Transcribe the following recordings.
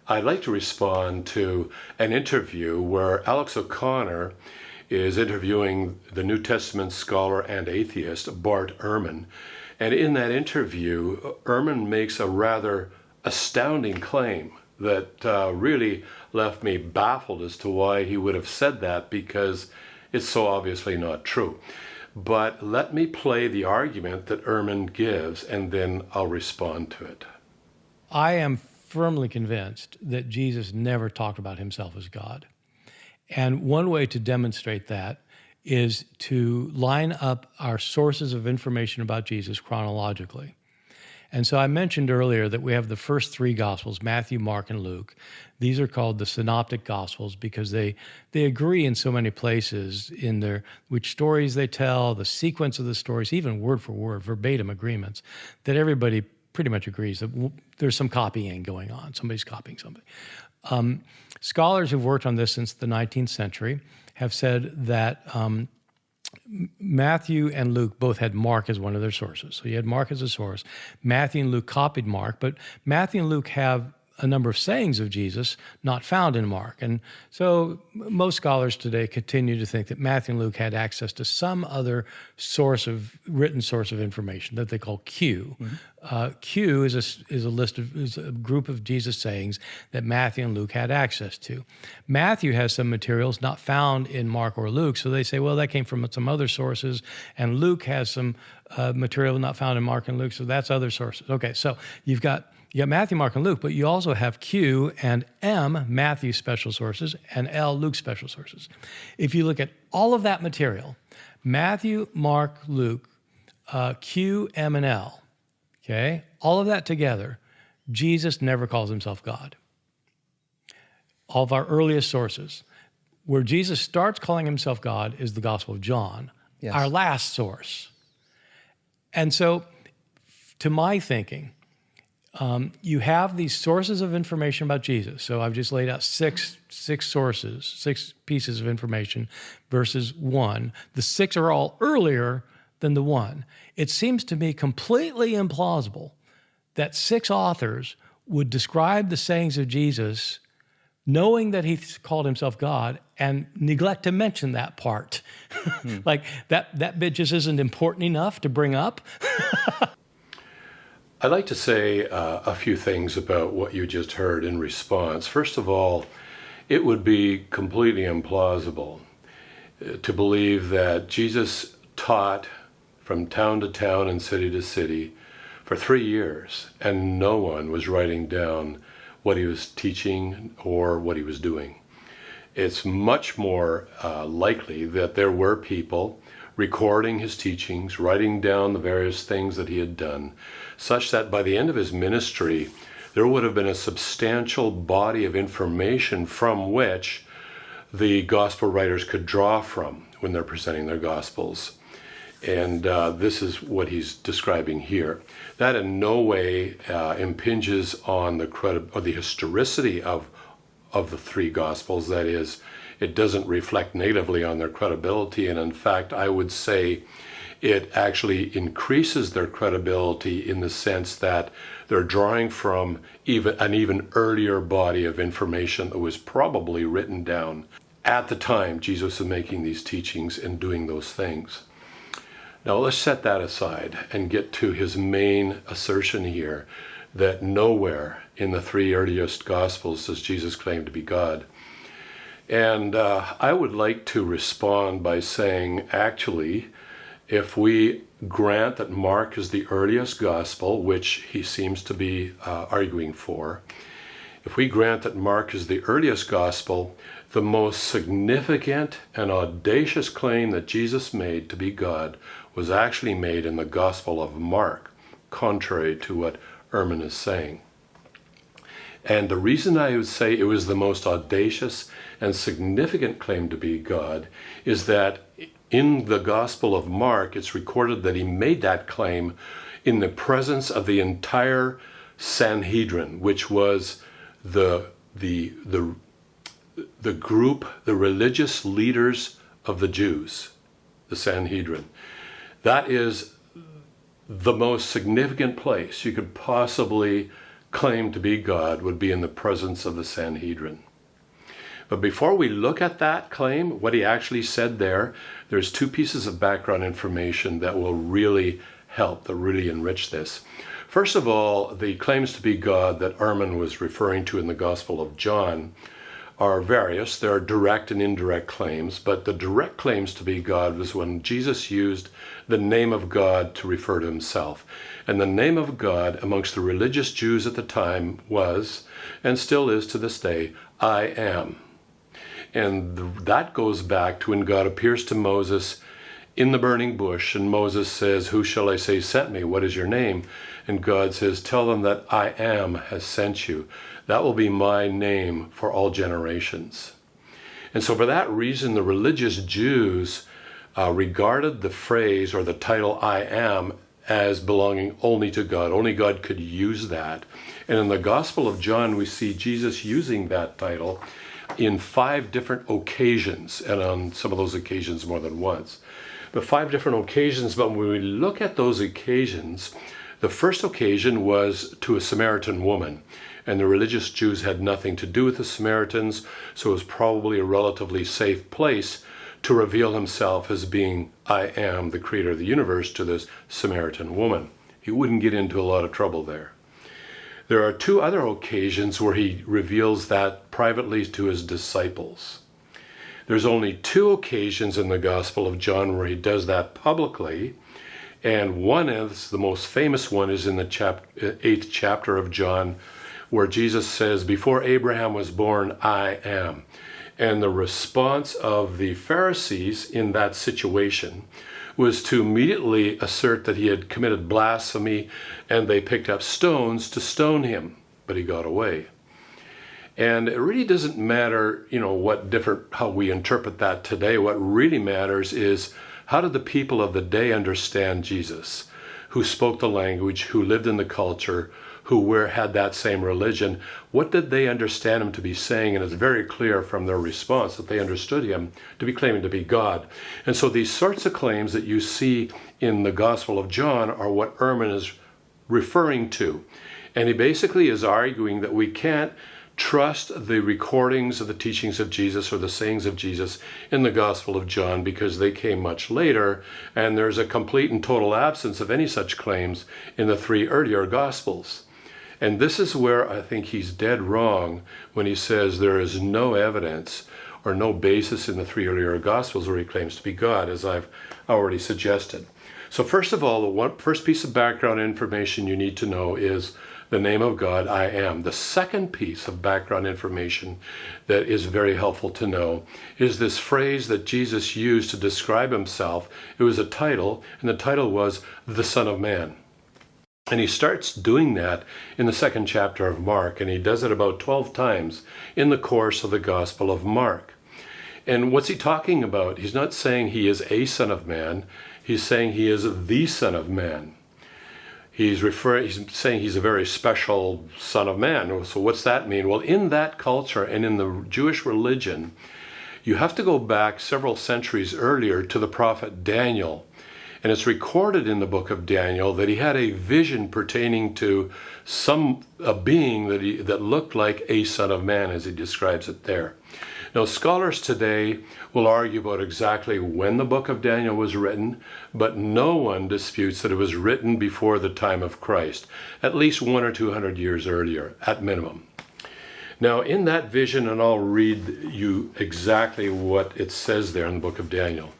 I'd like to respond to an interview where Alex O'Connor is interviewing the New Testament scholar and atheist Bart Ehrman. And in that interview, Ehrman makes a rather astounding claim that really left me baffled as to why he would have said that, because it's so obviously not true. But let me play the argument that Ehrman gives, and then I'll respond to it. I am firmly convinced that Jesus never talked about himself as God. And one way to demonstrate that is to line up our sources of information about Jesus chronologically. And so I mentioned earlier that we have the first three Gospels, Matthew, Mark, and Luke. These are called the Synoptic Gospels because they agree in so many places in which stories they tell, the sequence of the stories, even word for word, verbatim agreements, that everybody pretty much agrees that there's some copying going on. Somebody's copying somebody. Scholars who've worked on this since the 19th century have said that Matthew and Luke both had Mark as one of their sources. So you had Mark as a source. Matthew and Luke copied Mark, but Matthew and Luke have a number of sayings of Jesus not found in Mark. And so most scholars today continue to think that Matthew and Luke had access to some other written source of information that they call Q. Mm-hmm. Q is a group of Jesus sayings that Matthew and Luke had access to. Matthew has some materials not found in Mark or Luke, so they say, well, that came from some other sources, and Luke has some material not found in Mark and Luke, so that's other sources. Okay, so you got Matthew, Mark, and Luke, but you also have Q and M, Matthew's special sources, and L, Luke's special sources. If you look at all of that material, Matthew, Mark, Luke, Q, M, and L, okay, all of that together, Jesus never calls himself God. All of our earliest sources. Where Jesus starts calling himself God is the Gospel of John, yes, our last source. And so, to my thinking, you have these sources of information about Jesus. So I've just laid out six sources, 6 pieces of information versus 1. The 6 are all earlier than the 1. It seems to me completely implausible that 6 authors would describe the sayings of Jesus knowing that he called himself God and neglect to mention that part. Like that bit just isn't important enough to bring up. I'd like to say a few things about what you just heard in response. First of all, it would be completely implausible to believe that Jesus taught from town to town and city to city for 3 years, and no one was writing down what he was teaching or what he was doing. It's much more likely that there were people recording his teachings, writing down the various things that he had done, such that by the end of his ministry, there would have been a substantial body of information from which the gospel writers could draw from when they're presenting their gospels. And this is what he's describing here. That in no way impinges on the historicity of the 3 gospels. That is, it doesn't reflect negatively on their credibility, and in fact, I would say it actually increases their credibility in the sense that they're drawing from an even earlier body of information that was probably written down at the time Jesus was making these teachings and doing those things. Now let's set that aside and get to his main assertion here, that nowhere in the 3 earliest Gospels does Jesus claim to be God. And I would like to respond by saying, actually, if we grant that Mark is the earliest Gospel, which he seems to be arguing for, if we grant that Mark is the earliest Gospel, the most significant and audacious claim that Jesus made to be God was actually made in the Gospel of Mark, contrary to what Ehrman is saying. And the reason I would say it was the most audacious and significant claim to be God is that in the Gospel of Mark, it's recorded that he made that claim in the presence of the entire Sanhedrin, which was the group, the religious leaders of the Jews, the Sanhedrin. That is the most significant place you could possibly claimed to be God would be in the presence of the Sanhedrin. But before we look at that claim, what he actually said there, there's two pieces of background information that will really help, that really enrich this. First of all, the claims to be God that Ehrman was referring to in the Gospel of John are various. There are direct and indirect claims, but the direct claims to be God was when Jesus used the name of God to refer to himself. And the name of God amongst the religious Jews at the time was, and still is to this day, I am. And that goes back to when God appears to Moses in the burning bush, and Moses says, "Who shall I say sent me? What is your name?" And God says, "Tell them that I am has sent you. That will be my name for all generations." And so for that reason, the religious Jews regarded the phrase or the title I am as belonging only to God. Only God could use that. And in the Gospel of John, we see Jesus using that title in 5 different occasions, and on some of those occasions more than once. But 5 different occasions, but when we look at those occasions, the first occasion was to a Samaritan woman, and the religious Jews had nothing to do with the Samaritans, so it was probably a relatively safe place to reveal himself as being I am, the creator of the universe, to this Samaritan woman. He wouldn't get into a lot of trouble there. There are 2 other occasions where he reveals that privately to his disciples. There's only 2 occasions in the Gospel of John where he does that publicly, and one is, the most famous one is in the 8th chapter of John, where Jesus says, "Before Abraham was born, I am." And the response of the Pharisees in that situation was to immediately assert that he had committed blasphemy, and they picked up stones to stone him, but he got away. And it really doesn't matter, how we interpret that today. What really matters is, how did the people of the day understand Jesus, who spoke the language, who lived in the culture, who had that same religion? What did they understand him to be saying? And it's very clear from their response that they understood him to be claiming to be God. And so these sorts of claims that you see in the Gospel of John are what Ehrman is referring to. And he basically is arguing that we can't trust the recordings of the teachings of Jesus or the sayings of Jesus in the Gospel of John because they came much later, and there's a complete and total absence of any such claims in the 3 earlier Gospels. And this is where I think he's dead wrong when he says there is no evidence or no basis in the 3 earlier Gospels where he claims to be God, as I've already suggested. So first of all, the first piece of background information you need to know is the name of God, I am. The second piece of background information that is very helpful to know is this phrase that Jesus used to describe himself. It was a title, and the title was the Son of Man. And he starts doing that in the 2nd chapter of Mark, and he does it about 12 times in the course of the Gospel of Mark. And what's he talking about? He's not saying he is a Son of Man. He's saying he is the Son of Man. He's saying he's a very special Son of Man. So what's that mean? Well, in that culture and in the Jewish religion, you have to go back several centuries earlier to the prophet Daniel. And it's recorded in the book of Daniel that he had a vision pertaining to a being that looked like a Son of Man, as he describes it there. Now, scholars today will argue about exactly when the book of Daniel was written, but no one disputes that it was written before the time of Christ, at least 100 or 200 years earlier, at minimum. Now, in that vision, and I'll read you exactly what it says there in the book of Daniel.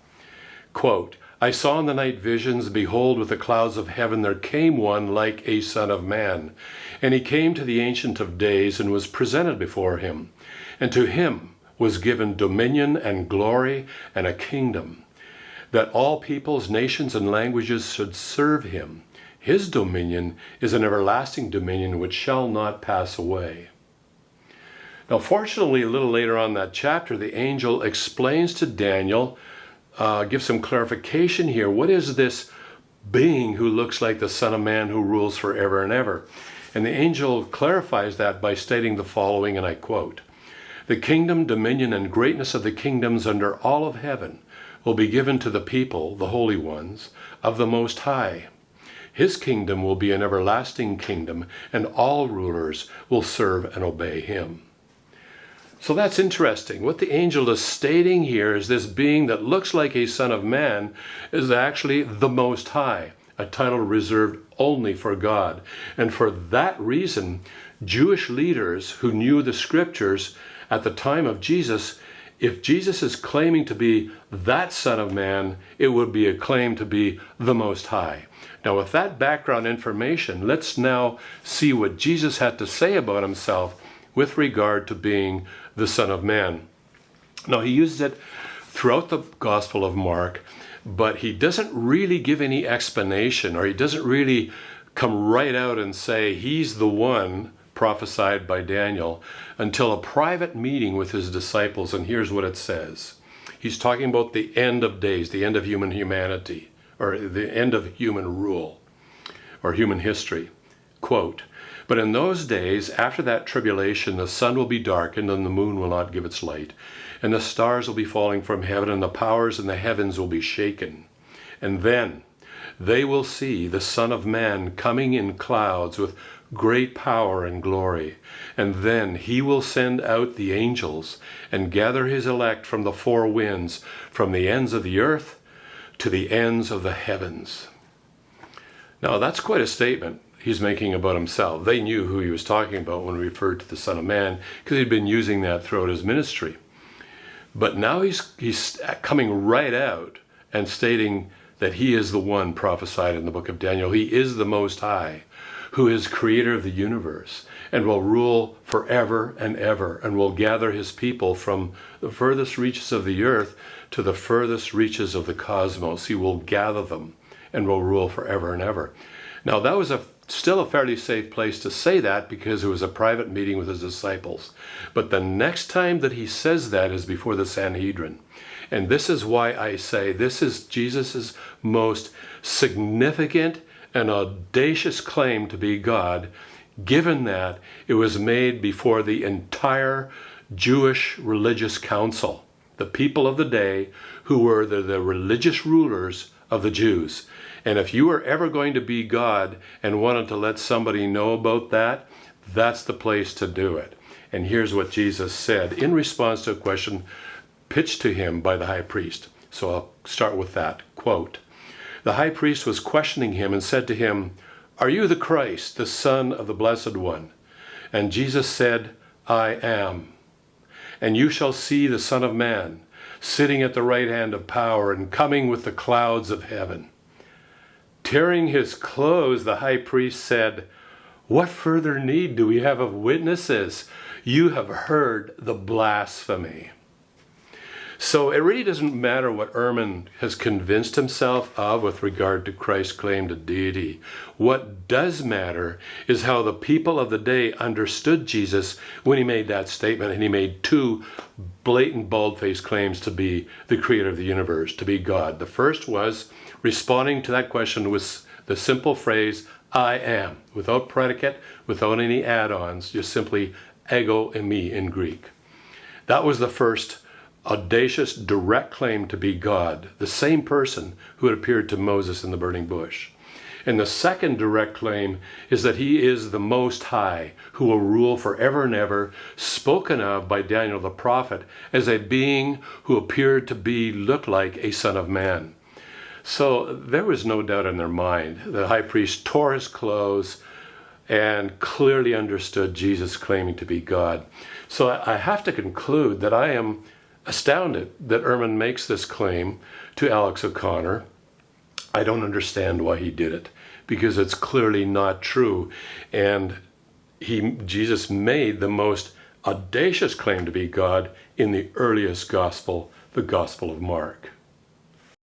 Quote, "I saw in the night visions, behold, with the clouds of heaven there came one like a Son of Man. And he came to the Ancient of Days and was presented before him. And to him was given dominion and glory and a kingdom, that all peoples, nations, and languages should serve him. His dominion is an everlasting dominion which shall not pass away." Now, fortunately, a little later on in that chapter, the angel explains to Daniel, gives some clarification here. What is this being who looks like the Son of Man who rules forever and ever? And the angel clarifies that by stating the following, and I quote, "The kingdom, dominion, and greatness of the kingdoms under all of heaven will be given to the people, the holy ones, of the Most High. His kingdom will be an everlasting kingdom, and all rulers will serve and obey him. So that's interesting. What the angel is stating here is this being that looks like a son of man is actually the Most High, a title reserved only for God. And for that reason, Jewish leaders who knew the scriptures at the time of Jesus, if Jesus is claiming to be that Son of Man, it would be a claim to be the Most High. Now, with that background information, let's now see what Jesus had to say about himself with regard to being the Son of Man. Now, he uses it throughout the Gospel of Mark, but he doesn't really give any explanation, or he doesn't really come right out and say he's the one prophesied by Daniel until a private meeting with his disciples. And here's what it says. He's talking about the end of days, the end of human humanity, or the end of human rule, or human history. Quote, "But in those days, after that tribulation, the sun will be darkened, and the moon will not give its light, and the stars will be falling from heaven, and the powers in the heavens will be shaken. And then they will see the Son of Man coming in clouds with great power and glory. And then he will send out the angels and gather his elect from the four winds, from the ends of the earth to the ends of the heavens." Now, that's quite a statement he's making about himself. They knew who he was talking about when he referred to the Son of Man, because he'd been using that throughout his ministry. But now he's coming right out and stating that he is the one prophesied in the book of Daniel. He is the Most High, who is creator of the universe and will rule forever and ever, and will gather his people from the furthest reaches of the earth to the furthest reaches of the cosmos. He will gather them and will rule forever and ever. Now, that was still a fairly safe place to say that, because it was a private meeting with his disciples. But the next time that he says that is before the Sanhedrin. And this is why I say this is Jesus' most significant and audacious claim to be God, given that it was made before the entire Jewish religious council, the people of the day who were the religious rulers of the Jews. And if you were ever going to be God and wanted to let somebody know about that, that's the place to do it. And here's what Jesus said in response to a question pitched to him by the high priest. So I'll start with that. Quote, "The high priest was questioning him and said to him, 'Are you the Christ, the Son of the Blessed One?' And Jesus said, 'I am. And you shall see the Son of Man sitting at the right hand of power and coming with the clouds of heaven.' Tearing his clothes, the high priest said, 'What further need do we have of witnesses? You have heard the blasphemy.'" So it really doesn't matter what Ehrman has convinced himself of with regard to Christ's claim to deity. What does matter is how the people of the day understood Jesus when he made that statement, and he made two blatant, bald-faced claims to be the creator of the universe, to be God. The first was responding to that question with the simple phrase, "I am," without predicate, without any add-ons, just simply ego eimi in Greek. That was the first audacious, direct claim to be God, the same person who had appeared to Moses in the burning bush. And the second direct claim is that he is the Most High, who will rule forever and ever, spoken of by Daniel the prophet as a being who appeared to look like a Son of Man. So there was no doubt in their mind. The high priest tore his clothes and clearly understood Jesus claiming to be God. So I have to conclude that I am astounded that Ehrman makes this claim to Alex O'Connor. I don't understand why he did it, because it's clearly not true. And Jesus made the most audacious claim to be God in the earliest gospel, the Gospel of Mark.